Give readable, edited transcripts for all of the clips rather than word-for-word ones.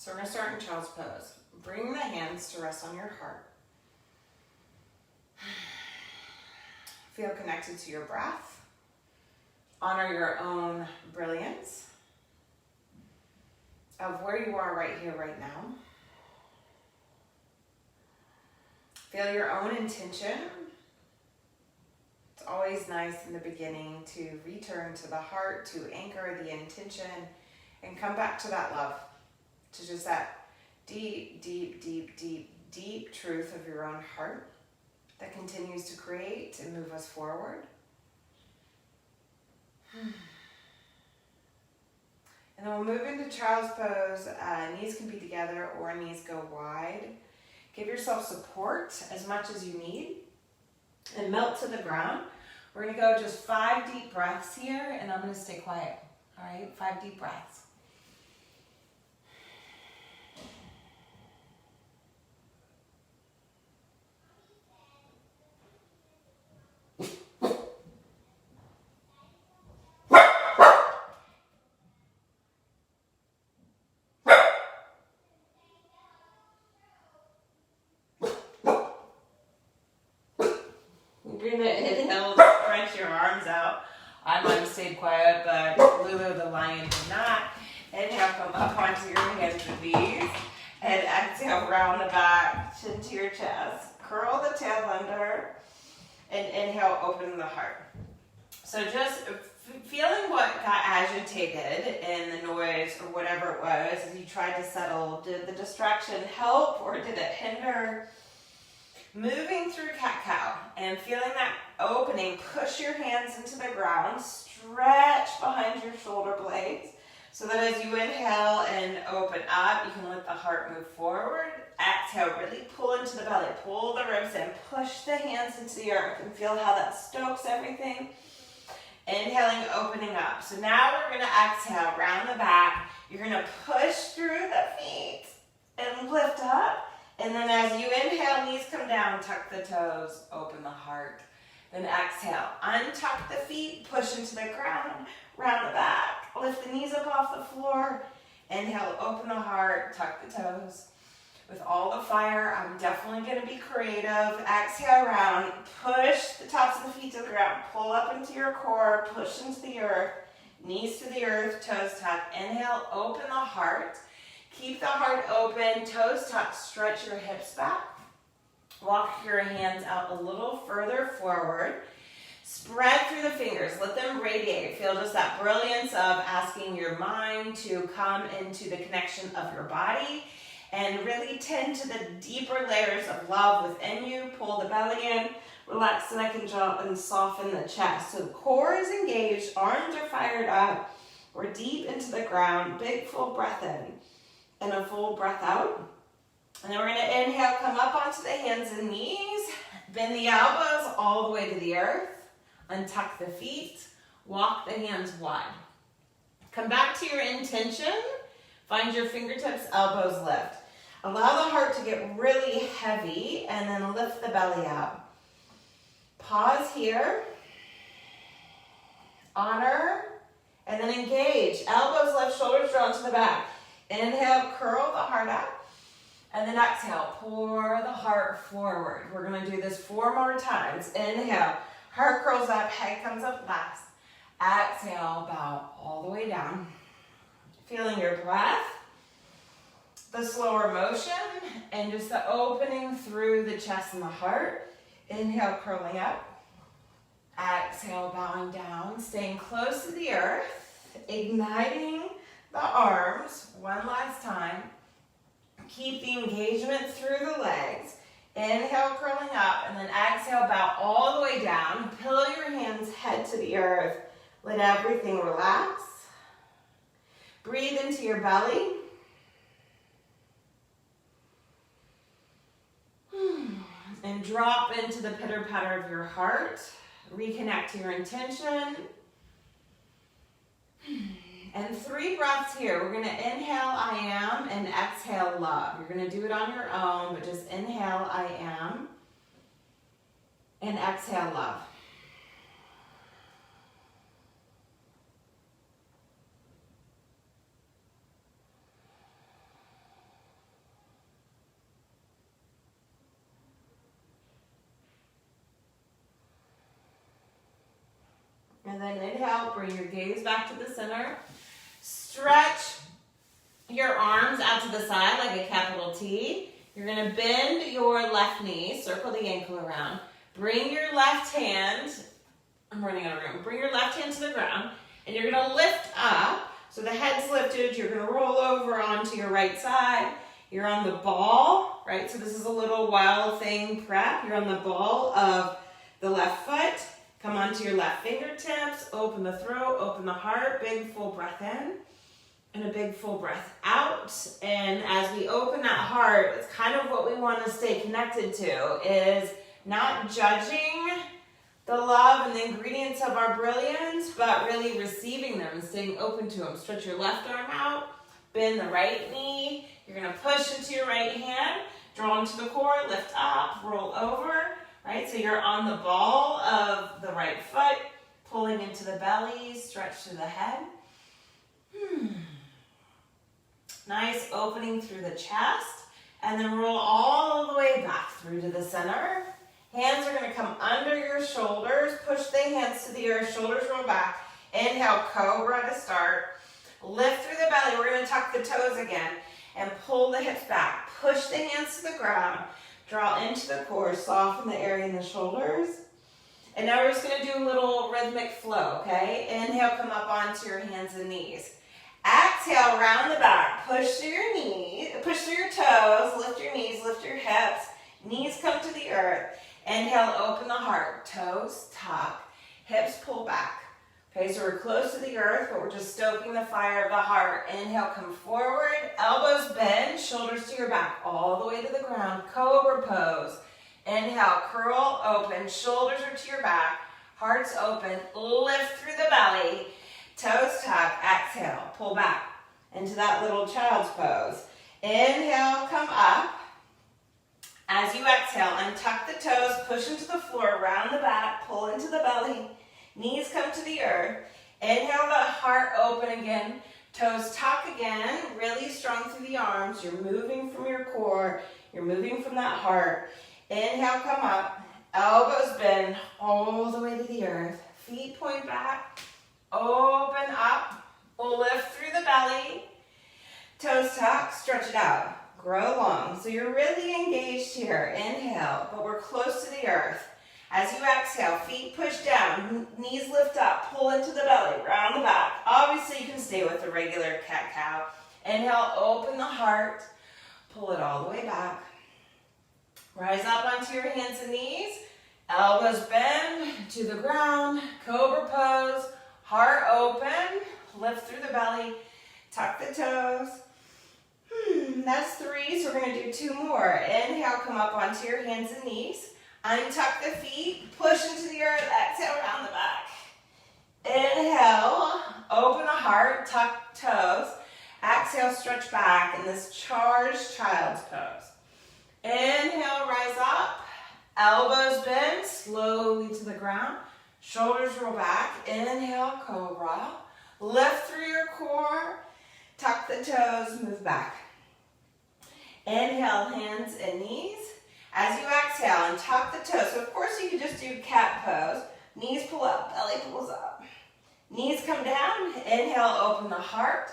So we're going to start in child's pose. Bring the hands to rest on your heart. Feel connected to your breath. Honor your own brilliance of where you are right here, right now. Feel your own intention. It's always nice in the beginning to return to the heart, to anchor the intention, and come back to that love, to just that deep, deep, deep, deep, deep truth of your own heart that continues to create and move us forward. And then we'll move into child's pose. Knees can be together or knees go wide. Give yourself support as much as you need and melt to the ground. We're going to go just 5 deep breaths here, and I'm going to stay quiet. All right, 5 deep breaths. You're going to inhale, stretch your arms out. I might have stayed quiet, but Lulu the lion did not. Inhale, come up onto your hands and knees. And exhale, round the back, chin to your chest. Curl the tail under. And inhale, open the heart. So just feeling what got agitated in the noise or whatever it was as you tried to settle. Did the distraction help or did it hinder? Moving through cat-cow and feeling that opening, push your hands into the ground, stretch behind your shoulder blades so that as you inhale and open up, you can let the heart move forward. Exhale, really pull into the belly, pull the ribs in, push the hands into the earth and feel how that stokes everything. Inhaling, opening up. So now we're going to exhale, round the back. You're going to push through the feet and lift up. And then as you inhale, knees come down, tuck the toes, open the heart. Then exhale, untuck the feet, push into the ground, round the back, lift the knees up off the floor. Inhale, open the heart, tuck the toes. With all the fire, I'm definitely going to be creative. Exhale, round, push the tops of the feet to the ground, pull up into your core, push into the earth, knees to the earth, toes tuck. Inhale, open the heart. Keep the heart open, toes tucked, stretch your hips back. Walk your hands out a little further forward. Spread through the fingers, let them radiate. Feel just that brilliance of asking your mind to come into the connection of your body and really tend to the deeper layers of love within you. Pull the belly in, relax the neck and jaw, and soften the chest. So the core is engaged, arms are fired up. We're deep into the ground, big full breath in. And a full breath out. And then we're going to inhale, come up onto the hands and knees. Bend the elbows all the way to the earth. Untuck the feet. Walk the hands wide. Come back to your intention. Find your fingertips, elbows lift. Allow the heart to get really heavy and then lift the belly up. Pause here. Honor. And then engage. Elbows lift, shoulders drawn to the back. Inhale, curl the heart up, and then exhale, pour the heart forward. We're going to do this 4 more times. Inhale, heart curls up, head comes up last. Exhale, bow all the way down. Feeling your breath, the slower motion, and just the opening through the chest and the heart. Inhale, curling up. Exhale, bowing down, staying close to the earth, igniting the arms, one last time. Keep the engagement through the legs. Inhale, curling up, and then exhale, bow all the way down. Pillow your hands, head to the earth. Let everything relax. Breathe into your belly. And drop into the pitter-patter of your heart. Reconnect to your intention. And 3 breaths here. We're going to inhale, I am, and exhale, love. You're going to do it on your own, but just inhale, I am, and exhale, love. And then inhale, bring your gaze back to the center. Stretch your arms out to the side like a capital T. You're going to bend your left knee, circle the ankle around. Bring your left hand, I'm running out of room. Bring your left hand to the ground, and you're going to lift up. So the head's lifted, you're going to roll over onto your right side. You're on the ball, right? So this is a little wild thing prep. You're on the ball of the left foot. Come onto your left fingertips, open the throat, open the heart, big full breath in, and a big full breath out. And as we open that heart, it's kind of what we want to stay connected to, is not judging the love and the ingredients of our brilliance, but really receiving them and staying open to them. Stretch your left arm out, bend the right knee. You're going to push into your right hand, draw into the core, lift up, roll over, right? So you're on the ball of the right foot, pulling into the belly, stretch to the head. Nice opening through the chest, and then roll all the way back through to the center. Hands are going to come under your shoulders. Push the hands to the earth, shoulders roll back. Inhale, cobra to start. Lift through the belly. We're going to tuck the toes again and pull the hips back. Push the hands to the ground. Draw into the core, soften the area in the shoulders. And now we're just going to do a little rhythmic flow, okay? Inhale, come up onto your hands and knees. Exhale, round the back. Push through your knees, push through your toes, lift your knees, lift your hips. Knees come to the earth. Inhale, open the heart. Toes tuck, hips pull back. Okay, so we're close to the earth, but we're just stoking the fire of the heart. Inhale, come forward, elbows bend, shoulders to your back, all the way to the ground. Cobra pose. Inhale, curl, open, shoulders are to your back, heart's open, lift through the belly, toes tuck, exhale, pull back into that little child's pose. Inhale, come up. As you exhale, untuck the toes, push into the floor, round the back, pull into the belly, knees come to the earth. Inhale, the heart open again, toes tuck again, really strong through the arms. You're moving from your core, you're moving from that heart. Inhale, come up, elbows bend all the way to the earth, feet point back, open up, lift through the belly, toes tuck, stretch it out. Grow long. So you're really engaged here. Inhale, but we're close to the earth. As you exhale, feet push down, knees lift up, pull into the belly, round the back. Obviously, you can stay with the regular cat-cow. Inhale, open the heart, pull it all the way back. Rise up onto your hands and knees, elbows bend to the ground, cobra pose, heart open, lift through the belly, tuck the toes. That's 3, so we're going to do 2 more. Inhale, come up onto your hands and knees. Untuck the feet, push into the earth, exhale, round the back. Inhale, open the heart, tuck toes. Exhale, stretch back in this charged child's pose. Inhale, rise up. Elbows bend, slowly to the ground. Shoulders roll back. Inhale, cobra. Lift through your core. Tuck the toes, move back. Inhale, hands and knees. As you exhale, and tuck the toes. So of course you could just do cat pose. Knees pull up, belly pulls up. Knees come down. Inhale, open the heart.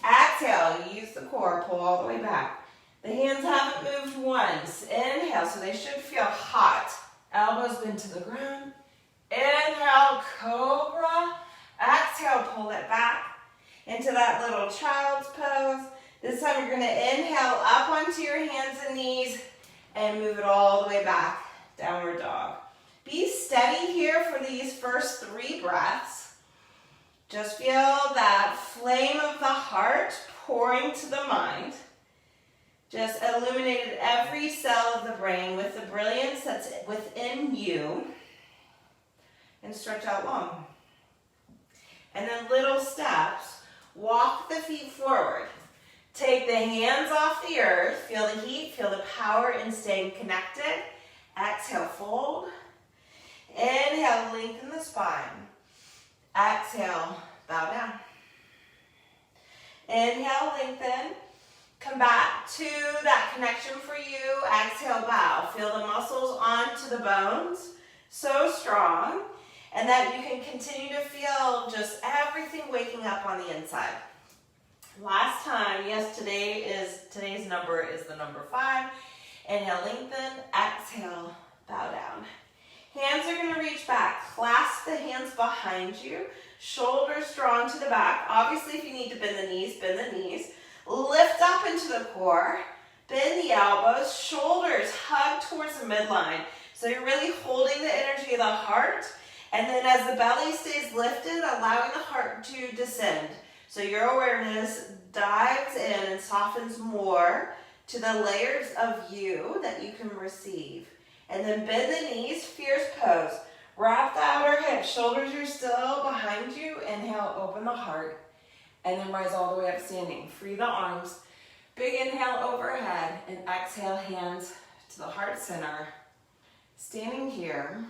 Exhale, use the core, pull all the way back. The hands haven't moved once. Inhale, so they should feel hot. Elbows bend to the ground. Inhale, cobra. Exhale, pull it back into that little child's pose. This time you're going to inhale up onto your hands and knees and move it all the way back, downward dog. Be steady here for these first 3 breaths. Just feel that flame of the heart pouring to the mind. Just illuminated every cell of the brain with the brilliance that's within you. And stretch out long. And then little steps. Walk the feet forward. Take the hands off the earth. Feel the heat, feel the power in staying connected. Exhale, fold. Inhale, lengthen the spine. Exhale, bow down. Inhale, lengthen. Come back to that connection for you. Exhale, bow. Feel the muscles onto the bones. So strong. and that you can continue to feel just everything waking up on the inside. Last time, yes, today's number is the number 5. Inhale, lengthen. Exhale, bow down. Hands are going to reach back. Clasp the hands behind you. Shoulders drawn to the back. Obviously, if you need to bend the knees, bend the knees. Lift up into the core. Bend the elbows. Shoulders hug towards the midline. So you're really holding the energy of the heart. And then as the belly stays lifted, allowing the heart to descend. So your awareness dives in and softens more to the layers of you that you can receive. And then bend the knees, fierce pose. Wrap the outer hips, shoulders are still behind you. Inhale, open the heart. And then rise all the way up standing. Free the arms. Big inhale overhead. And exhale, hands to the heart center. Standing here.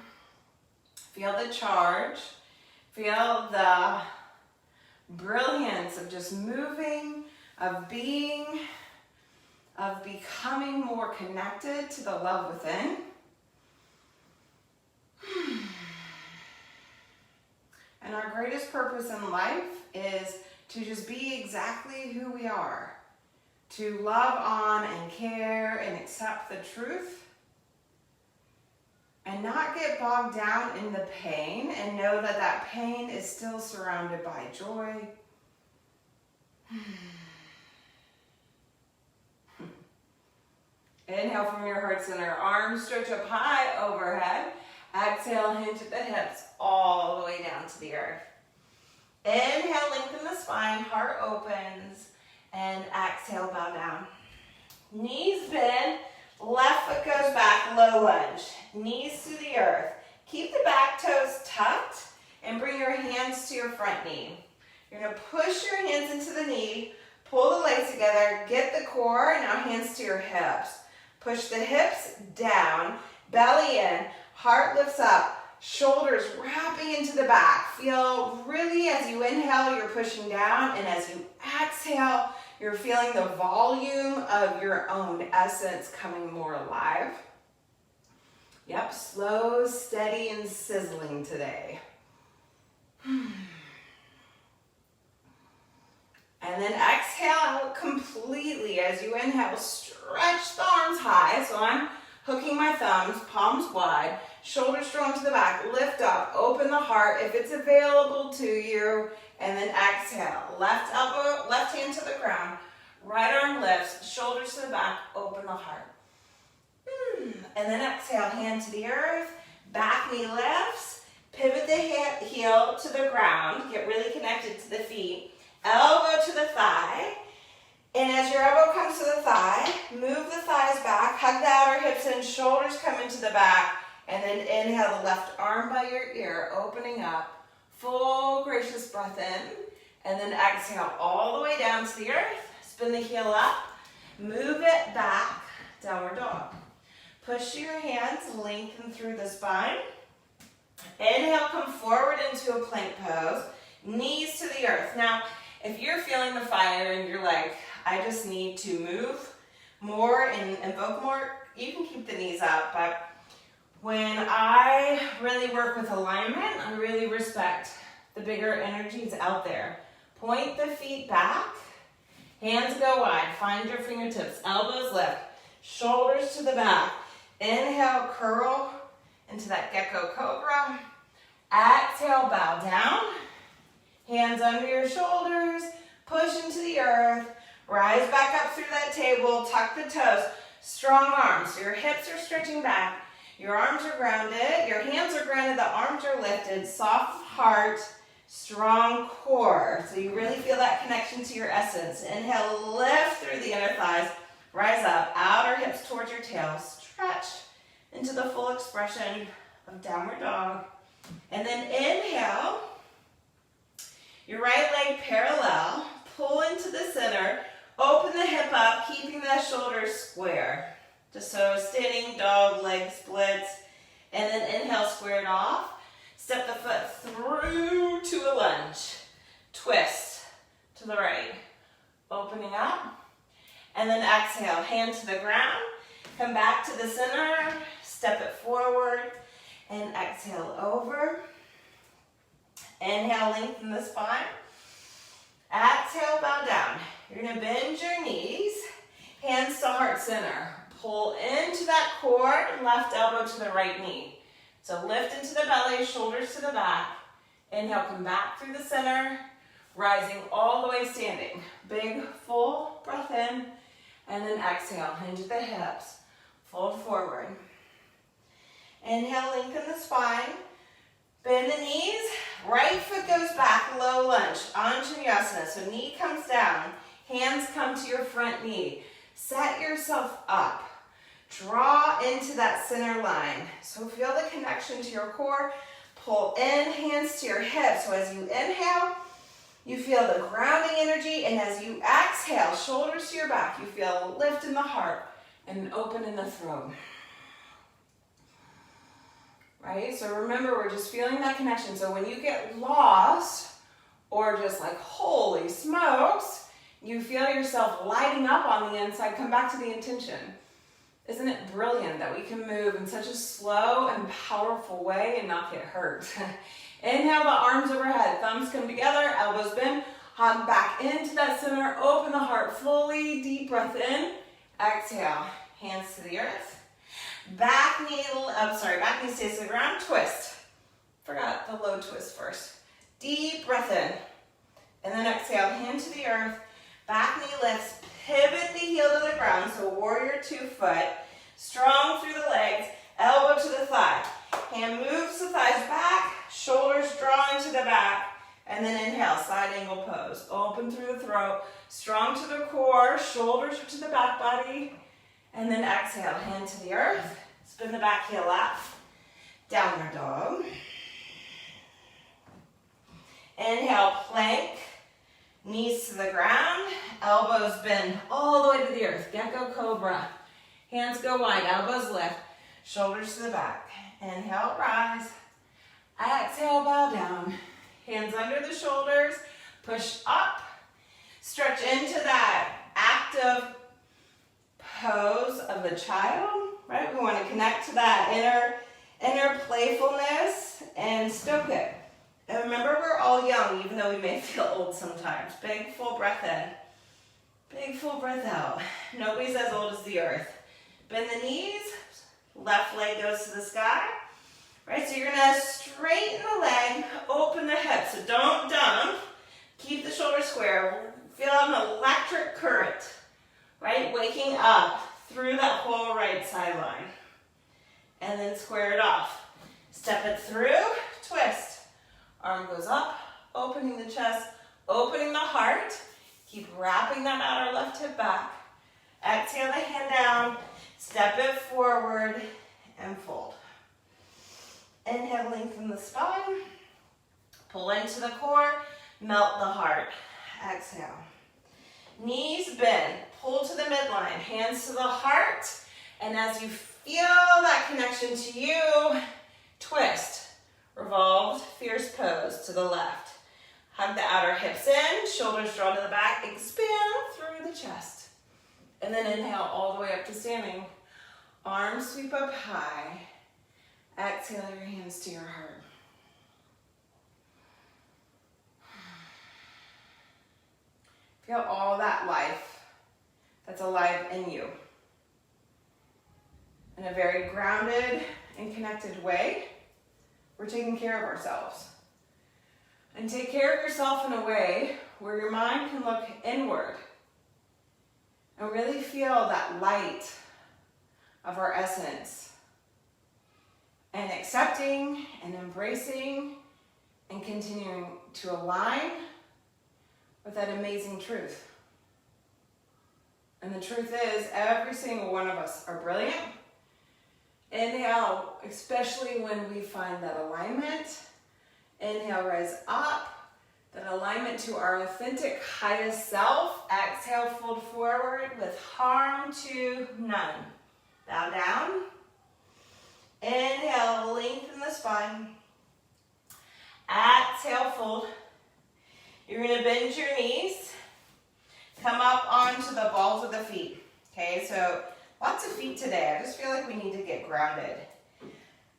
Feel the charge. Feel the brilliance of just moving, of being, of becoming more connected to the love within. And our greatest purpose in life is to just be exactly who we are. To love on and care and accept the truth. And not get bogged down in the pain and know that that pain is still surrounded by joy. Inhale from your heart center. Arms stretch up high overhead. Exhale, hinge at the hips all the way down to the earth. Inhale, lengthen the spine. Heart opens. And exhale, bow down. Knees bend. Left foot goes back, low lunge. Knees to the earth. Keep the back toes tucked and bring your hands to your front knee. You're going to push your hands into the knee, pull the legs together, get the core, now hands to your hips. Push the hips down, belly in, heart lifts up, shoulders wrapping into the back. Feel really as you inhale, you're pushing down, and as you exhale, you're feeling the volume of your own essence coming more alive. Yep, slow, steady, and sizzling today. And then exhale out completely. As you inhale, stretch the arms high. So I'm hooking my thumbs, palms wide, shoulders drawn to the back, lift up, open the heart if it's available to you. And then exhale, left elbow, left hand to the ground, right arm lifts, shoulders to the back, open the heart. And then exhale, hand to the earth, back knee lifts, pivot the heel to the ground, get really connected to the feet, elbow to the thigh. And as your elbow comes to the thigh, move the thighs back, hug the outer hips in, shoulders come into the back, and then inhale the left arm by your ear, opening up. Full gracious breath in, and then exhale all the way down to the earth. Spin the heel up, move it back, downward dog. Push your hands, lengthen through the spine. Inhale, come forward into a plank pose, knees to the earth. Now, if you're feeling the fire and you're like, I just need to move more and invoke more, you can keep the knees up, but when I really work with alignment, I really respect the bigger energies out there. Point the feet back, hands go wide, find your fingertips, elbows lift, shoulders to the back. Inhale, curl into that gecko cobra. Exhale, bow down. Hands under your shoulders, push into the earth, rise back up through that table, tuck the toes, strong arms. Your hips are stretching back. Your arms are grounded, your hands are grounded, the arms are lifted, soft heart, strong core. So you really feel that connection to your essence. Inhale, lift through the inner thighs, rise up, outer hips towards your tail, stretch into the full expression of downward dog. And then inhale, your right leg parallel, pull into the center, open the hip up, keeping the shoulders square. Just so standing dog, leg splits, and then inhale, square it off. Step the foot through to a lunge. Twist to the right, opening up. And then exhale, hand to the ground. Come back to the center, step it forward, and exhale over. Inhale, lengthen the spine. Exhale, bow down. You're gonna bend your knees, hands to heart center. Pull into that core, left elbow to the right knee. So lift into the belly, shoulders to the back. Inhale, come back through the center, rising all the way standing. Big, full breath in, and then exhale, hinge at the hips, fold forward. Inhale, lengthen the spine, bend the knees, right foot goes back, low lunge, Anjaneyasana. So knee comes down, hands come to your front knee. Set yourself up. Draw into that center line. So feel the connection to your core. Pull in, hands to your hips. So as you inhale, you feel the grounding energy, and as you exhale, shoulders to your back, you feel a lift in the heart and an open in the throat. Right? So remember, we're just feeling that connection. So when you get lost, or just like, holy smokes, you feel yourself lighting up on the inside, come back to the intention. Isn't it brilliant that we can move in such a slow and powerful way and not get hurt? Inhale the arms overhead, thumbs come together, elbows bend, hug back into that center, open the heart fully, deep breath in, exhale, hands to the earth. Back knee stays to the ground, twist. Forgot the low twist first. Deep breath in, and then exhale, hand to the earth, back knee lifts, pivot the heel to the ground, so warrior 2 foot, strong through the legs, elbow to the thigh. Hand moves the thighs back, shoulders draw into the back, and then inhale, side angle pose. Open through the throat, strong to the core, shoulders to the back body, and then exhale, hand to the earth, spin the back heel up, downward dog. Inhale, plank. Knees to the ground, elbows bend all the way to the earth. Gecko cobra. Hands go wide, elbows lift, shoulders to the back. Inhale, rise. Exhale, bow down. Hands under the shoulders, push up. Stretch into that active pose of the child, right? We want to connect to that inner playfulness and stoke it. And remember, we're all young, even though we may feel old sometimes. Big, full breath in. Big, full breath out. Nobody's as old as the earth. Bend the knees. Left leg goes to the sky. Right, so you're going to straighten the leg, open the hips. So don't dump. Keep the shoulders square. Feel an electric current. Right, waking up through that whole right sideline. And then square it off. Step it through, twist. Arm goes up, opening the chest, opening the heart. Keep wrapping that outer left hip back. Exhale the hand down, step it forward, and fold. Inhale, lengthen the spine. Pull into the core, melt the heart. Exhale. Knees bend, pull to the midline, hands to the heart. And as you feel that connection to you, twist. Revolved, fierce pose to the left. Hug the outer hips in, shoulders draw to the back, expand through the chest. And then inhale all the way up to standing. Arms sweep up high. Exhale your hands to your heart. Feel all that life that's alive in you. In a very grounded and connected way. We're taking care of ourselves. And take care of yourself in a way where your mind can look inward and really feel that light of our essence. And accepting and embracing and continuing to align with that amazing truth. And the truth is, every single one of us are brilliant. Inhale, especially when we find that alignment. Inhale, rise up. That alignment to our authentic highest self. Exhale, fold forward with harm to none. Bow down. Inhale, lengthen the spine. Exhale, fold. You're going to bend your knees. Come up onto the balls of the feet. Okay, so lots of feet today. I just feel like we need to get grounded.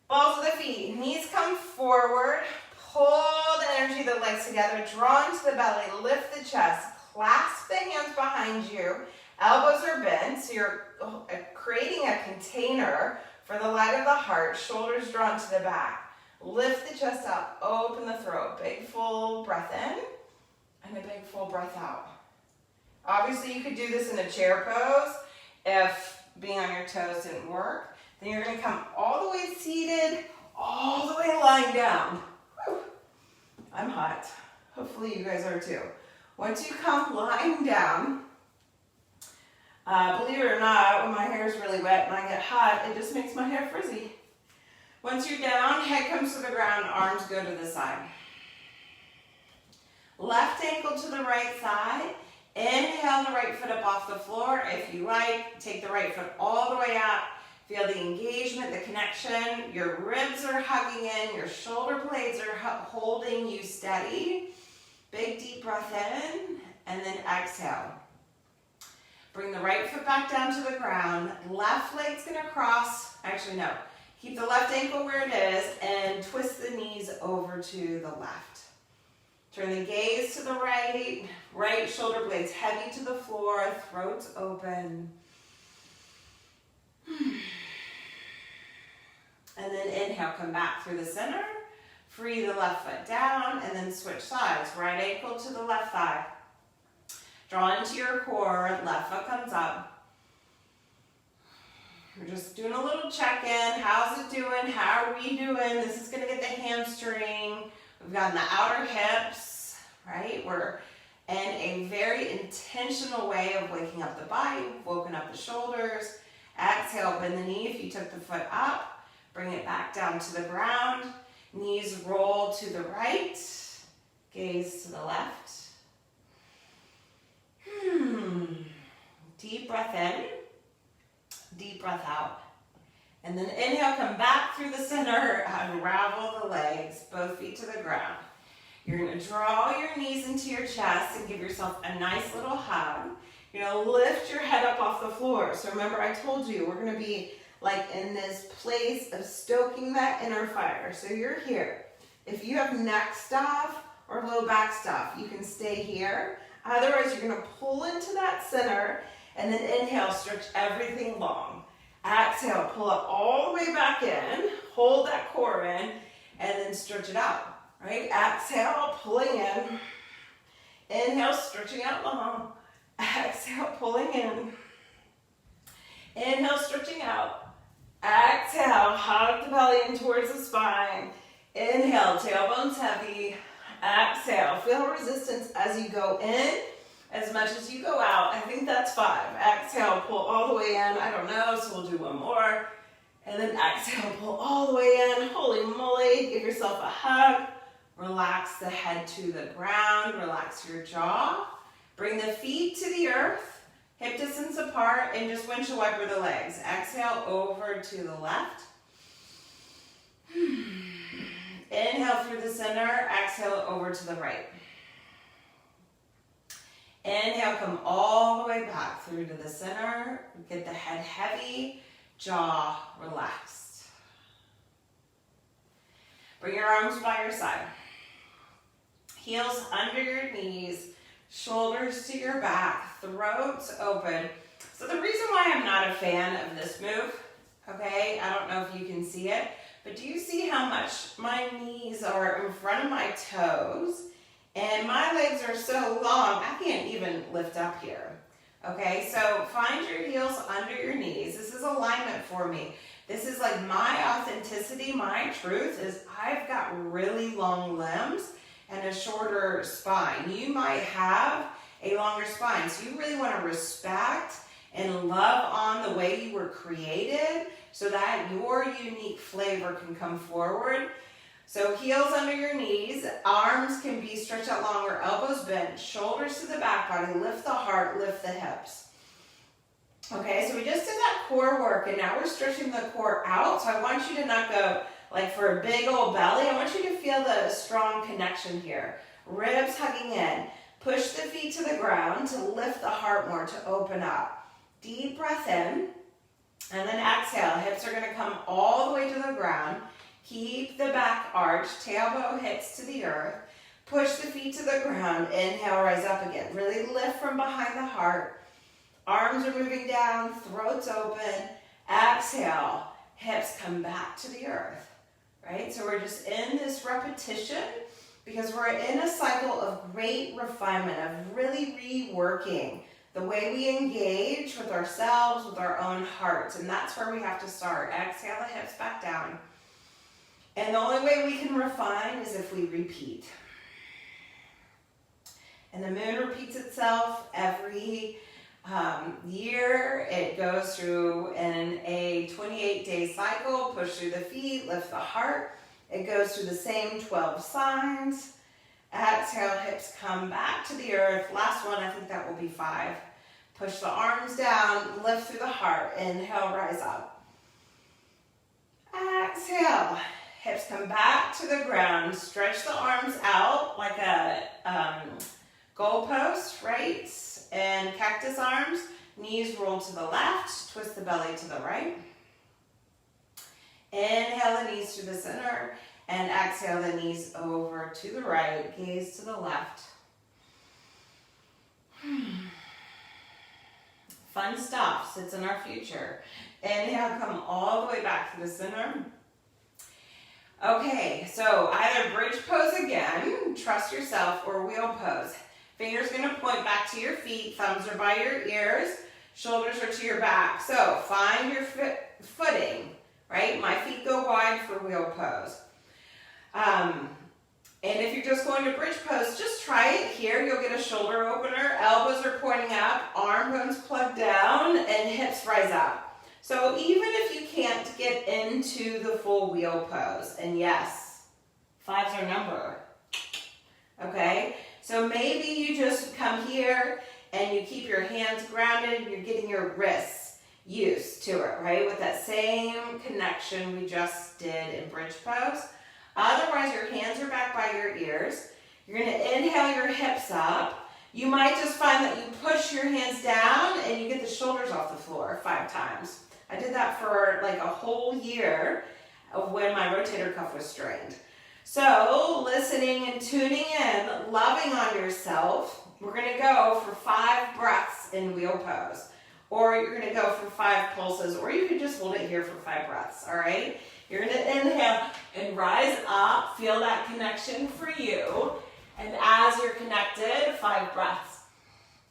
Balls of the feet. Knees come forward. Pull the energy of the legs together, draw into the belly, lift the chest, clasp the hands behind you, elbows are bent, so you're creating a container for the light of the heart, shoulders drawn to the back. Lift the chest up, open the throat, big full breath in, and a big full breath out. Obviously you could do this in a chair pose if being on your toes didn't work. Then you're gonna come all the way seated, all the way lying down. Whew. I'm hot. Hopefully you guys are too. Once you come lying down, believe it or not, when my hair is really wet and I get hot, it just makes my hair frizzy. Once you're down, head comes to the ground, arms go to the side. Left ankle to the right side. Inhale the right foot up off the floor. If you like, take the right foot all the way up. Feel the engagement, the connection. Your ribs are hugging in. Your shoulder blades are holding you steady. Big deep breath in, and then exhale. Bring the right foot back down to the ground. Left leg's gonna cross. Actually, no. Keep the left ankle where it is and twist the knees over to the left. Turn the gaze to the right. Right shoulder blades heavy to the floor. Throat's open. And then inhale, come back through the center. Free the left foot down and then switch sides. Right ankle to the left thigh. Draw into your core. Left foot comes up. We're just doing a little check-in. How's it doing? How are we doing? This is going to get the hamstring. We've got the outer hips, right? We're in a very intentional way of waking up the body. We've woken up the shoulders. Exhale, bend the knee if you took the foot up. Bring it back down to the ground. Knees roll to the right. Gaze to the left. Deep breath in. Deep breath out. And then inhale, come back through the center, unravel the legs, both feet to the ground. You're gonna draw your knees into your chest and give yourself a nice little hug. You're gonna lift your head up off the floor. So remember I told you, we're gonna be like in this place of stoking that inner fire. So you're here. If you have neck stuff or low back stuff, you can stay here. Otherwise, you're gonna pull into that center and then inhale, stretch everything long. Exhale, pull up all the way back in, hold that core in, and then stretch it out, right? Exhale, pulling in. Inhale, stretching out long. Exhale, pulling in. Inhale, stretching out. Exhale, hug the belly in towards the spine. Inhale, tailbones heavy. Exhale, feel resistance as you go in, as much as you go out. I think that's 5. Exhale, pull all the way in. I don't know, so we'll do one more. And then exhale, pull all the way in. Holy moly, give yourself a hug. Relax the head to the ground. Relax your jaw. Bring the feet to the earth. Hip distance apart and just windshield wiper the legs. Exhale over to the left. Inhale through the center. Exhale over to the right. Inhale, come all the way back through to the center. Get the head heavy, jaw relaxed. Bring your arms by your side. Heels under your knees, shoulders to your back, throats open. So the reason why I'm not a fan of this move, okay, I don't know if you can see it, but do you see how much my knees are in front of my toes? And my legs are so long, I can't even lift up here. Okay, so find your heels under your knees. This is alignment for me. This is like my authenticity, my truth is I've got really long limbs and a shorter spine. You might have a longer spine, so you really want to respect and love on the way you were created so that your unique flavor can come forward. So heels under your knees, arms can be stretched out longer, elbows bent, shoulders to the back body, lift the heart, lift the hips. Okay, so we just did that core work and now we're stretching the core out. So I want you to not go like for a big old belly. I want you to feel the strong connection here. Ribs hugging in. Push the feet to the ground to lift the heart more, to open up. Deep breath in and then exhale. Hips are gonna come all the way to the ground. Keep the back arch, tailbone hips to the earth. Push the feet to the ground. Inhale, rise up again. Really lift from behind the heart. Arms are moving down, throat's open. Exhale, hips come back to the earth, right? So we're just in this repetition because we're in a cycle of great refinement, of really reworking the way we engage with ourselves, with our own hearts. And that's where we have to start. Exhale the hips back down. And the only way we can refine is if we repeat. And the moon repeats itself every year. It goes through in a 28-day cycle. Push through the feet, lift the heart. It goes through the same 12 signs. Exhale, hips come back to the earth. Last one, I think that will be 5. Push the arms down, lift through the heart. Inhale, rise up. Exhale, hips come back to the ground. Stretch the arms out like a goalpost, right? And cactus arms. Knees roll to the left, twist the belly to the right. Inhale the knees to the center. And exhale the knees over to the right, gaze to the left. Fun stuff sits in our future. Inhale, come all the way back to the center. Okay, so either bridge pose again, trust yourself, or wheel pose. Fingers gonna point back to your feet, thumbs are by your ears, shoulders are to your back. So find your footing, right? My feet go wide for wheel pose. And if you're just going to bridge pose, just try it here. You'll get a shoulder opener, elbows are pointing up, arm bones plug down, and hips rise up. So even if you can't get into the full wheel pose, and yes, 5's our number, okay? So maybe you just come here and you keep your hands grounded, you're getting your wrists used to it, right? With that same connection we just did in bridge pose. Otherwise, your hands are back by your ears. You're going to inhale your hips up. You might just find that you push your hands down and you get the shoulders off the floor 5 times. I did that for like a whole year of when my rotator cuff was strained. So listening and tuning in, loving on yourself, we're going to go for 5 breaths in wheel pose. Or you're going to go for 5 pulses, or you can just hold it here for 5 breaths, all right? You're going to inhale and rise up. Feel that connection for you. And as you're connected, 5 breaths.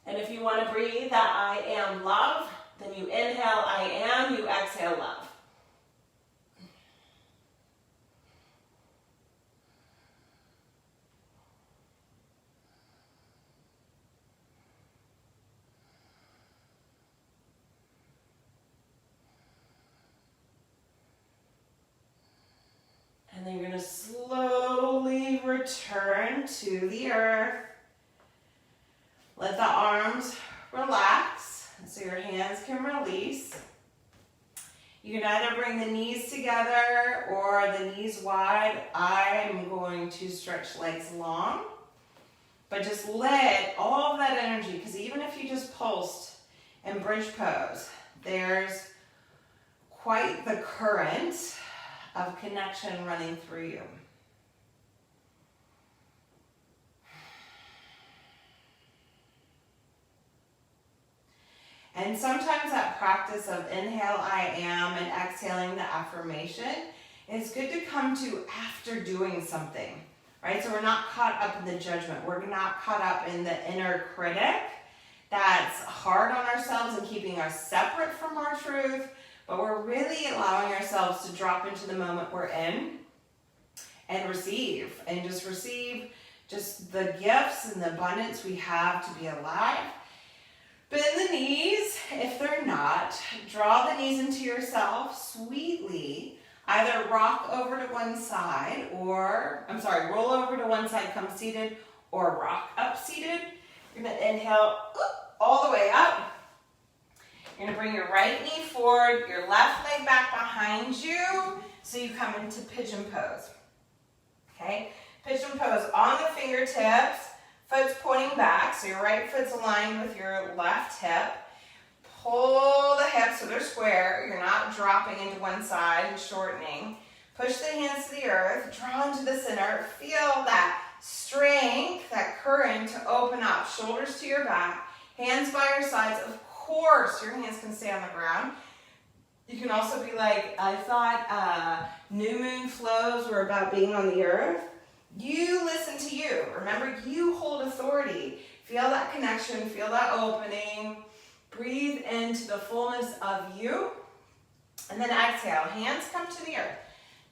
And if you want to breathe that I am love, then you inhale I am, you exhale love. And then you're going to slowly return to the earth. Let the arms relax so your hands can release. You can either bring the knees together or the knees wide. I'm going to stretch legs long. But just let all of that energy, because even if you just pulsed in bridge pose, there's quite the current of connection running through you. And sometimes that practice of inhale, I am, and exhaling the affirmation is good to come to after doing something, right? So we're not caught up in the judgment. We're not caught up in the inner critic that's hard on ourselves and keeping us separate from our truth. But we're really allowing ourselves to drop into the moment we're in and receive. And just receive just the gifts and the abundance we have to be alive. Bend the knees if they're not. Draw the knees into yourself sweetly. Either rock over to one side roll over to one side, come seated, or rock up seated. You're going to inhale all the way up. You're going to bring your right knee forward, your left leg back behind you, so you come into pigeon pose. Okay? Pigeon pose on the fingertips, foot's pointing back, so your right foot's aligned with your left hip. Pull the hips so they're square. You're not dropping into one side and shortening. Push the hands to the earth, draw into the center. Feel that strength, that current to open up. Shoulders to your back, hands by your sides. Of course, your hands can stay on the ground. You can also be like, I thought new moon flows were about being on the earth. You listen to you. Remember, you hold authority. Feel that connection, feel that opening. Breathe into the fullness of you. And then exhale, hands come to the earth.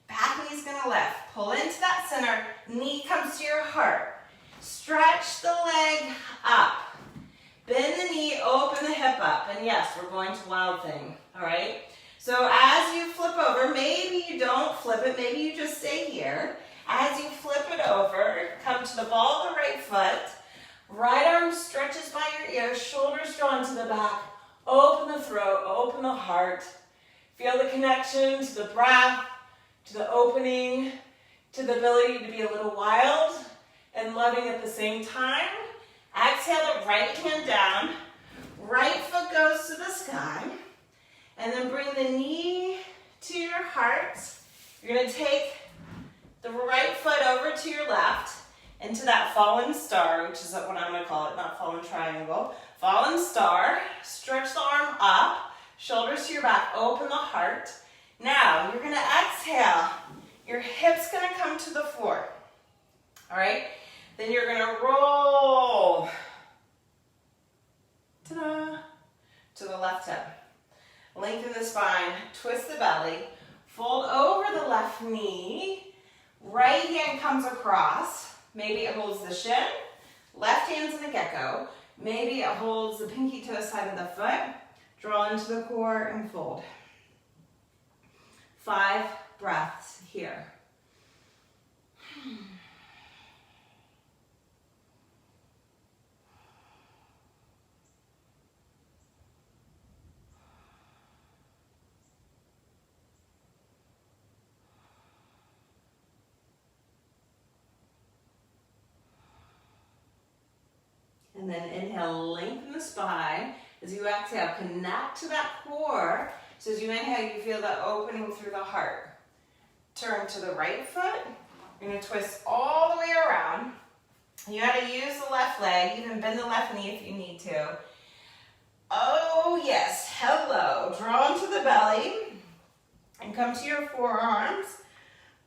Back knee's gonna lift. Pull into that center, knee comes to your heart. Stretch the leg up. Bend the knee, open the hip up. And yes, we're going to wild thing, all right? So as you flip over, maybe you don't flip it, maybe you just stay here. As you flip it over, come to the ball of the right foot. Right arm stretches by your ears, shoulders drawn to the back. Open the throat, open the heart. Feel the connection to the breath, to the opening, to the ability to be a little wild and loving at the same time. Exhale the right hand down. Right foot goes to the sky. And then bring the knee to your heart. You're going to take the right foot over to your left into that fallen star, which is what I'm going to call it, not fallen triangle. Fallen star. Stretch the arm up. Shoulders to your back. Open the heart. Now, you're going to exhale. Your hip's going to come to the floor. All right? Then you're going to roll. Ta-da! To the left hip. Lengthen the spine, twist the belly, fold over the left knee, right hand comes across, maybe it holds the shin, left hand's in a gecko, maybe it holds the pinky toe side of the foot, draw into the core and fold. 5 breaths here. And then inhale, lengthen the spine. As you exhale, connect to that core. So as you inhale, you feel the opening through the heart. Turn to the right foot. You're going to twist all the way around. You got to use the left leg. Even bend the left knee if you need to. Oh, yes. Hello. Draw into the belly. And come to your forearms.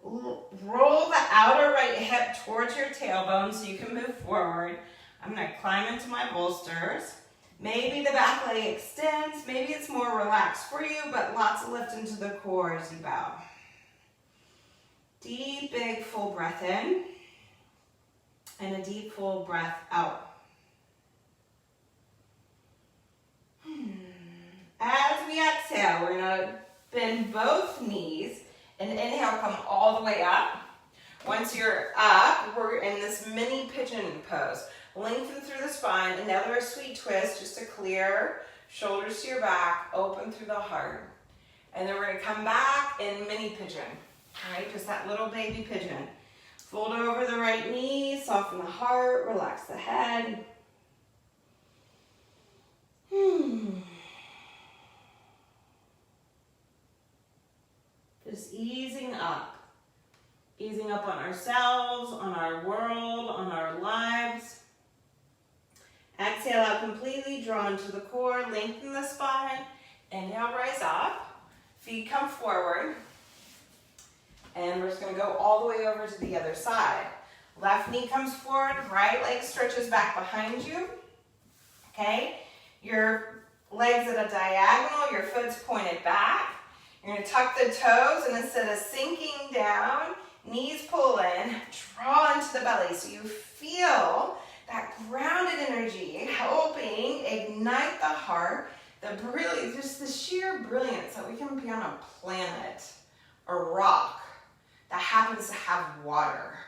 Roll the outer right hip towards your tailbone so you can move forward. I'm going to climb into my bolsters. Maybe the back leg extends. Maybe it's more relaxed for you, but lots of lift into the core as you bow. Deep, big, full breath in. And a deep, full breath out. As we exhale, we're going to bend both knees and inhale, come all the way up. Once you're up, we're in this mini pigeon pose. Lengthen through the spine, another sweet twist just to clear, shoulders to your back, open through the heart. And then we're going to come back in mini pigeon, all right, just that little baby pigeon. Fold over the right knee, soften the heart, relax the head. Just easing up on ourselves, on our world, on our lives. Exhale out completely, draw into the core, lengthen the spine. Inhale, rise up. Feet come forward. And we're just going to go all the way over to the other side. Left knee comes forward, right leg stretches back behind you. Okay? Your legs at a diagonal, your foot's pointed back. You're going to tuck the toes, and instead of sinking down, knees pull in, draw into the belly so you feel that grounded energy helping ignite the heart, the brilliance, just the sheer brilliance that we can be on a planet, a rock that happens to have water.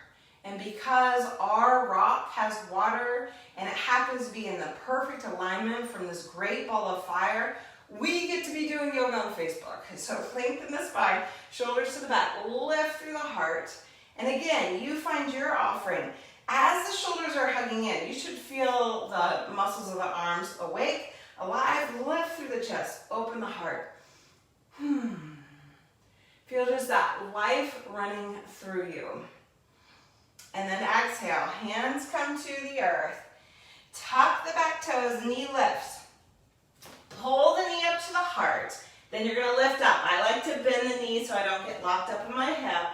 And because our rock has water and it happens to be in the perfect alignment from this great ball of fire, we get to be doing yoga on Facebook. So lengthen the spine, shoulders to the back, lift through the heart. And again, you find your offering. As the shoulders are hugging in, you should feel the muscles of the arms awake, alive, lift through the chest, open the heart. Feel just that life running through you. And then exhale, hands come to the earth. Tuck the back toes, knee lifts. Pull the knee up to the heart. Then you're gonna lift up. I like to bend the knee so I don't get locked up in my hip.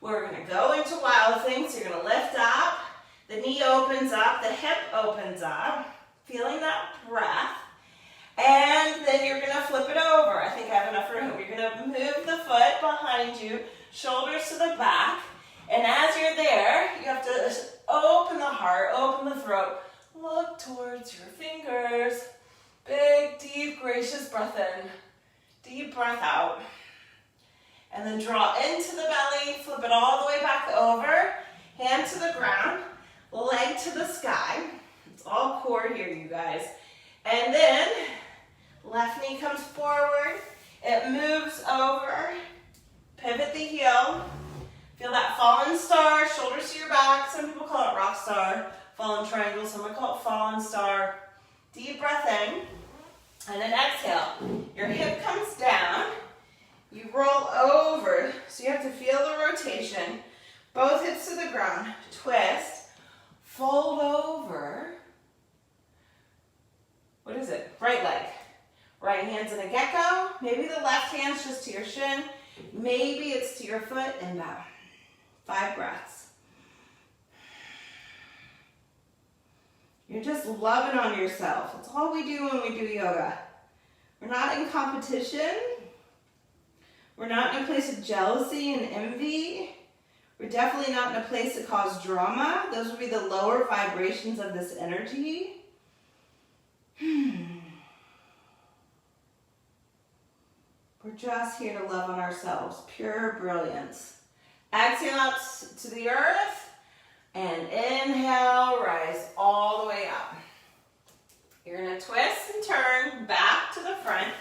We're gonna go into wild things. So you're gonna lift up. The knee opens up, the hip opens up. Feeling that breath. And then you're gonna flip it over. I think I have enough room. You're gonna move the foot behind you, shoulders to the back. And as you're there, you have to open the heart, open the throat, look towards your fingers. Big, deep, gracious breath in. Deep breath out. And then draw into the belly, flip it all the way back over. Hand to the ground, leg to the sky. It's all core here, you guys. And then left knee comes forward. It moves over. Pivot the heel. Feel that fallen star, shoulders to your back. Some people call it rock star, fallen triangle. Some might call it fallen star. Deep breath in. And then exhale. Your hip comes down. You roll over. So you have to feel the rotation. Both hips to the ground. Twist. Fold over. What is it? Right leg. Right hand's in a gecko. Maybe the left hand's just to your shin. Maybe it's to your foot and bow. 5 breaths. You're just loving on yourself. It's all we do when we do yoga. We're not in competition. We're not in a place of jealousy and envy. We're definitely not in a place to cause drama. Those would be the lower vibrations of this energy. We're just here to love on ourselves. Pure brilliance. Exhale up to the earth. And inhale, rise all the way up. You're going to twist and turn back to the front.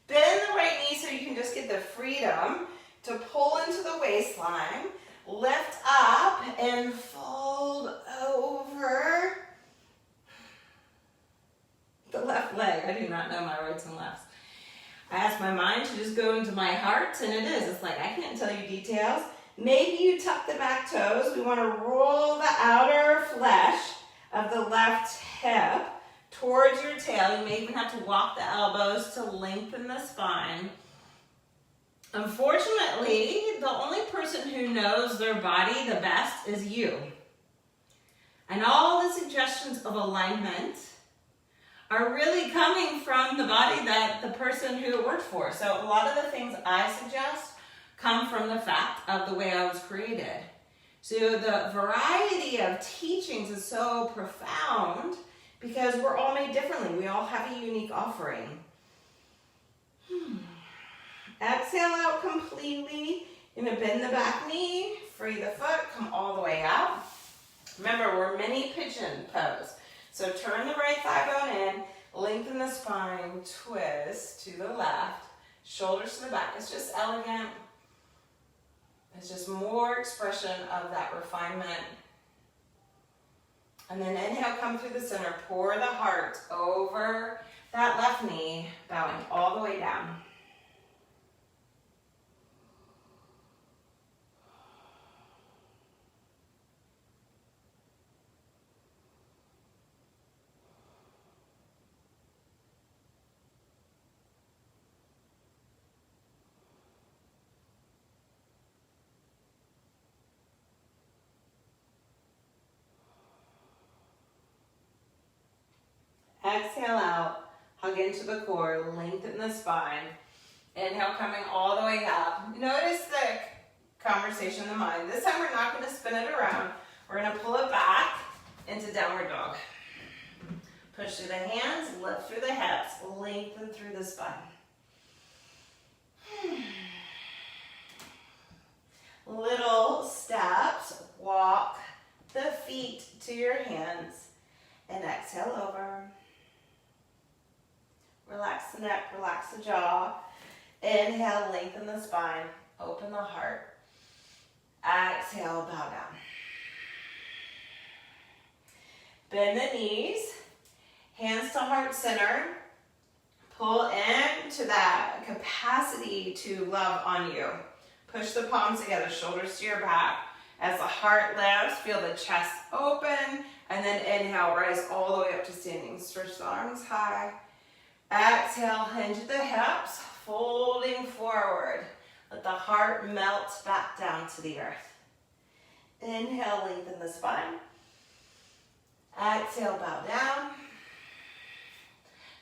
Bend the right knee so you can just get the freedom to pull into the waistline. Lift up and fold over the left leg. I do not know my rights and lefts. I ask my mind to just go into my heart, and it is. It's like I can't tell you details. Maybe you tuck the back toes. We want to roll the outer flesh of the left hip towards your tail. You may even have to walk the elbows to lengthen the spine. Unfortunately, the only person who knows their body the best is you. And all the suggestions of alignment are really coming from the body that the person who it worked for. So a lot of the things I suggest come from the fact of the way I was created. So the variety of teachings is so profound because we're all made differently. We all have a unique offering. Exhale out completely. You're going to bend the back knee, free the foot, come all the way up. Remember, we're mini pigeon pose. So turn the right thigh bone in, lengthen the spine, twist to the left, shoulders to the back. It's just elegant. It's just more expression of that refinement. And then inhale, come through the center. Pour the heart over that left knee, bowing all the way down. Exhale out, hug into the core, lengthen the spine. Inhale, coming all the way up. Notice the conversation in the mind. This time we're not going to spin it around. We're going to pull it back into downward dog. Push through the hands, lift through the hips, lengthen through the spine. Little steps, walk the feet to your hands and exhale over. Relax the neck, relax the jaw. Inhale, lengthen the spine, open the heart. Exhale, bow down. Bend the knees, hands to heart center. Pull into that capacity to love on you. Push the palms together, shoulders to your back. As the heart lifts, feel the chest open, and then inhale, rise all the way up to standing. Stretch the arms high. Exhale, hinge the hips, folding forward. Let the heart melt back down to the earth. Inhale, lengthen the spine. Exhale, bow down.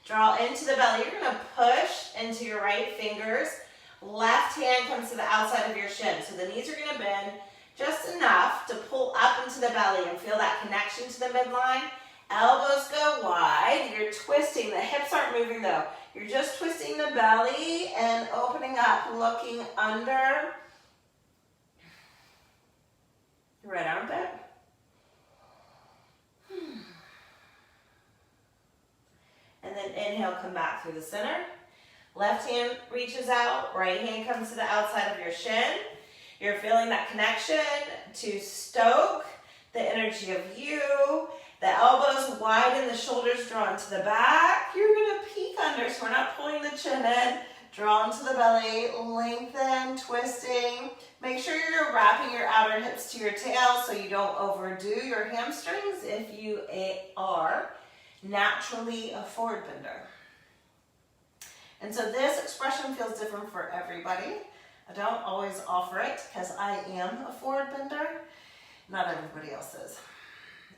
Draw into the belly. You're going to push into your right fingers. Left hand comes to the outside of your shin. So the knees are going to bend just enough to pull up into the belly and feel that connection to the midline. Elbows go wide. You're twisting. The hips aren't moving though. You're just twisting the belly and opening up, looking under. Right armpit. And then inhale, come back through the center. Left hand reaches out, right hand comes to the outside of your shin. You're feeling that connection to stoke the energy of you. The elbows widen, the shoulders drawn to the back. You're gonna peek under, so we're not pulling the chin in. Draw into the belly, lengthen, twisting. Make sure you're wrapping your outer hips to your tail so you don't overdo your hamstrings if you are naturally a forward bender. And so this expression feels different for everybody. I don't always offer it because I am a forward bender. Not everybody else is.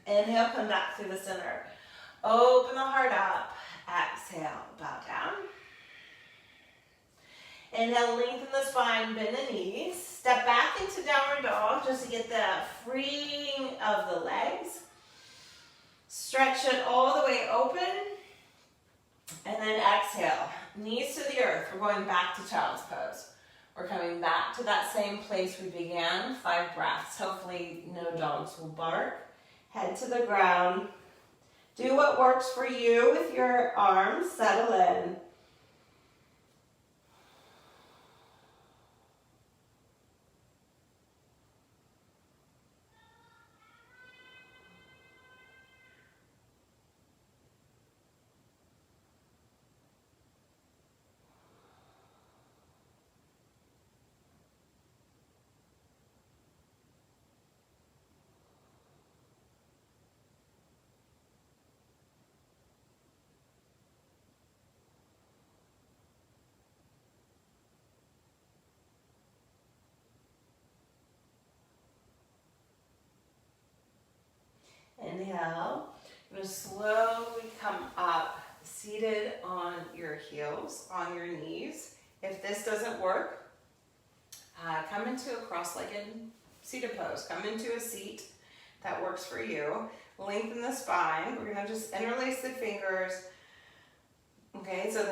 Inhale, come back through the center. Open the heart up. Exhale, bow down. Inhale, lengthen the spine, bend the knees. Step back into downward dog just to get the freeing of the legs. Stretch it all the way open. And then exhale, knees to the earth. We're going back to child's pose. We're coming back to that same place we began. 5 breaths. Hopefully no dogs will bark. Head to the ground. Do what works for you with your arms. Settle in. Inhale. You're going to slowly come up, seated on your heels, on your knees. If this doesn't work, come into a cross-legged seated pose. Come into a seat that works for you. Lengthen the spine. We're going to just interlace the fingers. Okay, so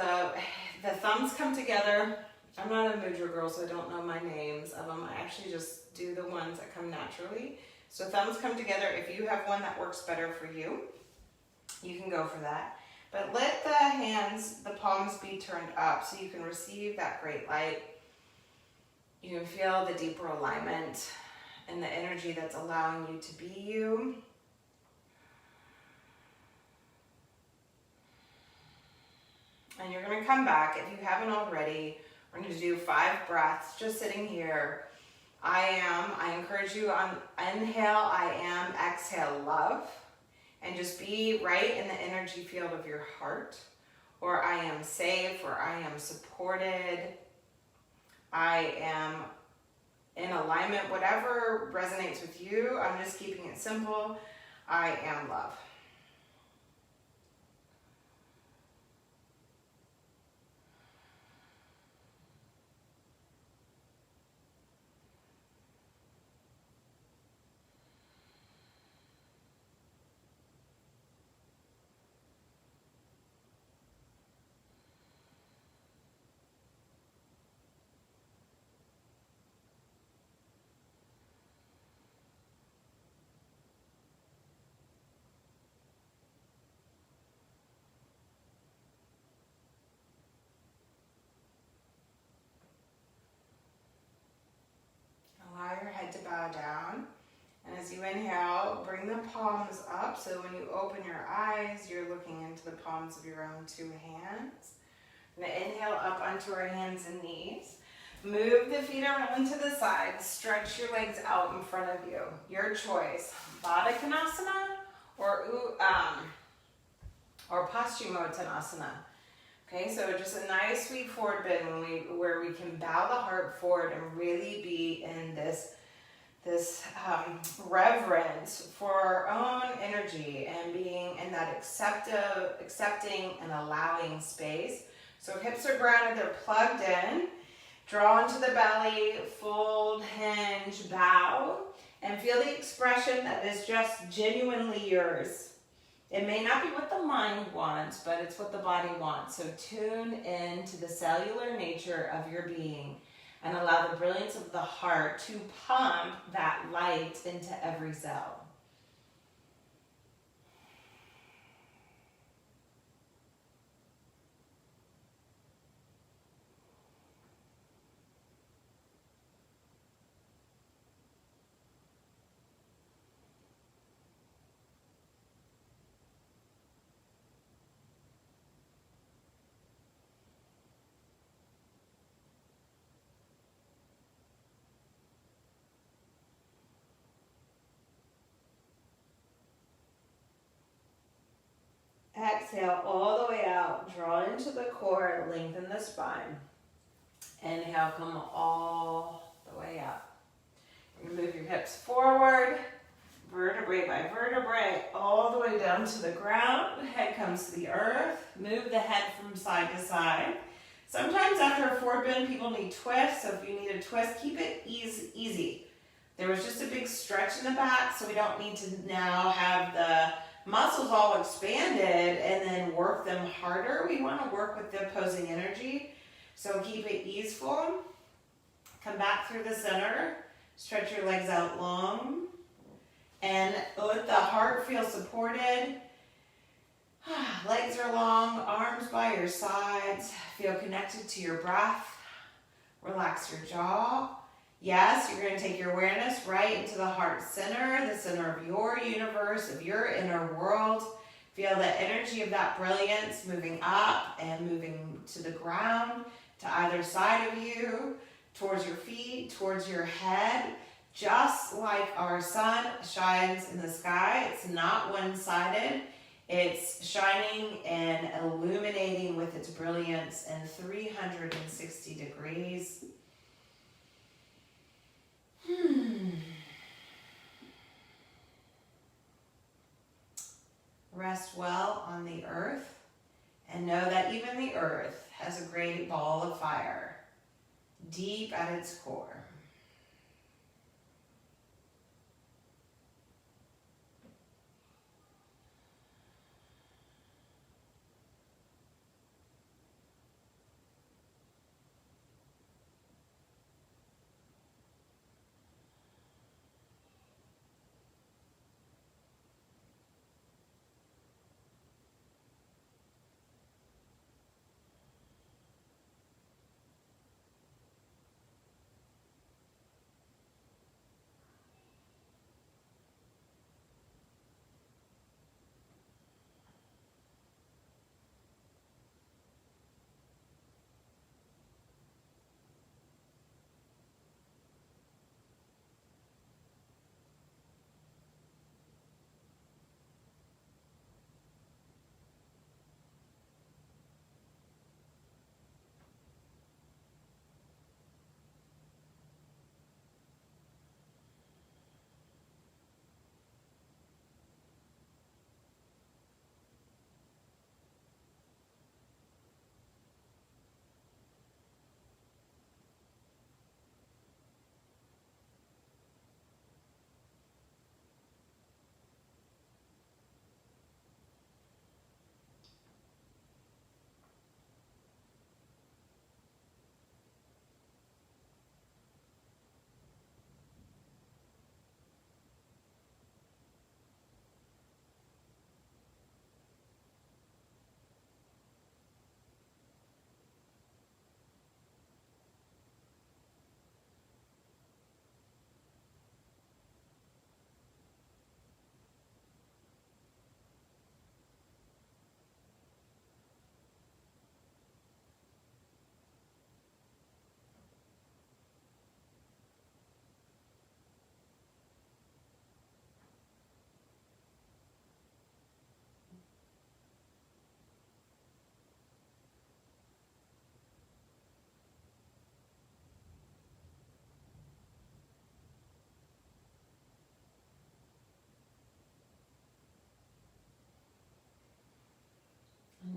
the thumbs come together. I'm not a mudra girl, so I don't know my names of them. I actually just do the ones that come naturally. So thumbs come together. If you have one that works better for you, you can go for that. But let the hands, the palms be turned up so you can receive that great light. You can feel the deeper alignment and the energy that's allowing you to be you. And you're going to come back. If you haven't already, we're going to do 5 breaths just sitting here. I encourage you on inhale, I am, exhale, love. And just be right in the energy field of your heart. Or I am safe, or I am supported. I am in alignment, whatever resonates with you. I'm just keeping it simple. I am love. To bow down, and as you inhale, bring the palms up, so when you open your eyes, you're looking into the palms of your own 2 hands. We're gonna inhale up onto our hands and knees. Move the feet around to the side. Stretch your legs out in front of you. Your choice. Baddha Konasana or Paschimottanasana. Okay, so just a nice sweet forward bend where we can bow the heart forward and really be in this reverence for our own energy and being in that accepting and allowing space. So hips are grounded, they're plugged in. Draw into the belly, fold, hinge, bow, and feel the expression that is just genuinely yours. It may not be what the mind wants, but it's what the body wants. So tune in to the cellular nature of your being and allow the brilliance of the heart to pump that light into every cell. Exhale all the way out. Draw into the core, lengthen the spine. Inhale, come all the way up. You move your hips forward, vertebrae by vertebrae, all the way down to the ground. Head comes to the earth. Move the head from side to side. Sometimes after a forward bend, people need twists. So if you need a twist, keep it easy. There was just a big stretch in the back, so we don't need to now have the muscles all expanded and then work them harder. We want to work with the opposing energy. So keep it easeful. Come back through the center. Stretch your legs out long. And let the heart feel supported. Legs are long, arms by your sides. Feel connected to your breath. Relax your jaw. Yes, you're going to take your awareness right into the heart center, the center of your universe, of your inner world. Feel the energy of that brilliance moving up and moving to the ground, to either side of you, towards your feet, towards your head. Just like our sun shines in the sky, it's not one-sided. It's shining and illuminating with its brilliance in 360 degrees. Rest well on the earth and know that even the earth has a great ball of fire deep at its core.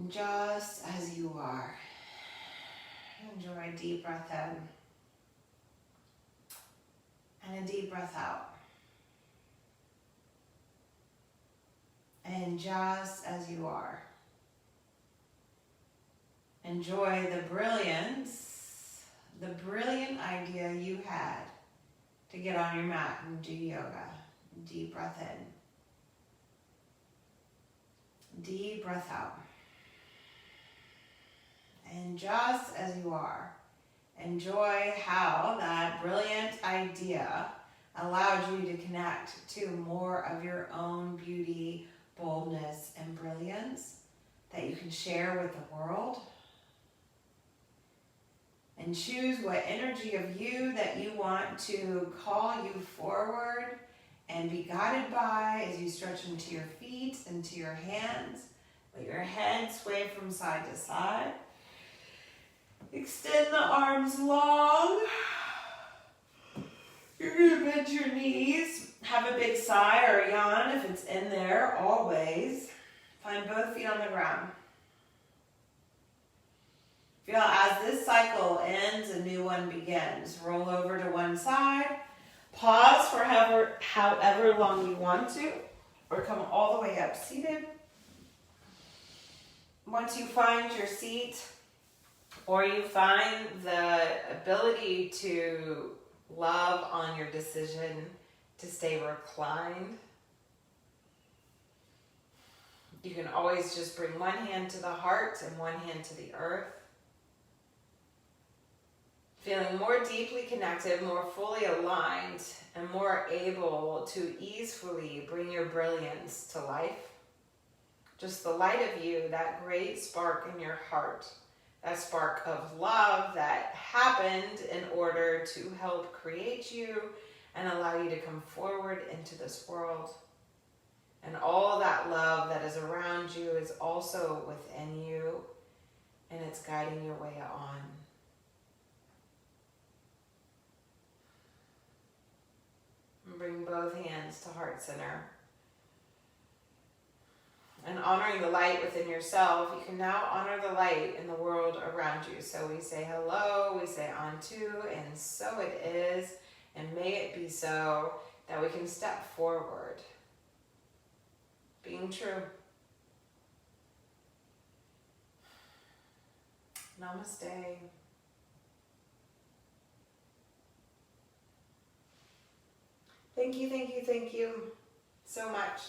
just as you are. Enjoy a deep breath in and a deep breath out. And just as you are. Enjoy the brilliance, the brilliant idea you had to get on your mat and do yoga. Deep breath in. Deep breath out. And just as you are, enjoy how that brilliant idea allowed you to connect to more of your own beauty, boldness, and brilliance that you can share with the world. And choose what energy of you that you want to call you forward and be guided by as you stretch into your feet, into your hands. Let your head sway from side to side. Extend the arms long. You're going to bend your knees. Have a big sigh or a yawn if it's in there, always. Find both feet on the ground. Feel as this cycle ends, a new one begins. Roll over to one side. Pause for however long you want to, or come all the way up seated. Once you find your seat, or you find the ability to love on your decision to stay reclined, you can always just bring one hand to the heart and one hand to the earth. Feeling more deeply connected, more fully aligned, and more able to easily bring your brilliance to life. Just the light of you, that great spark in your heart, that spark of love that happened in order to help create you and allow you to come forward into this world. And all that love that is around you is also within you, and it's guiding your way on. Bring both hands to heart center. And honoring the light within yourself, you can now honor the light in the world around you. So we say hello, we say on to, and so it is, and may it be so, that we can step forward, being true. Namaste. Thank you so much.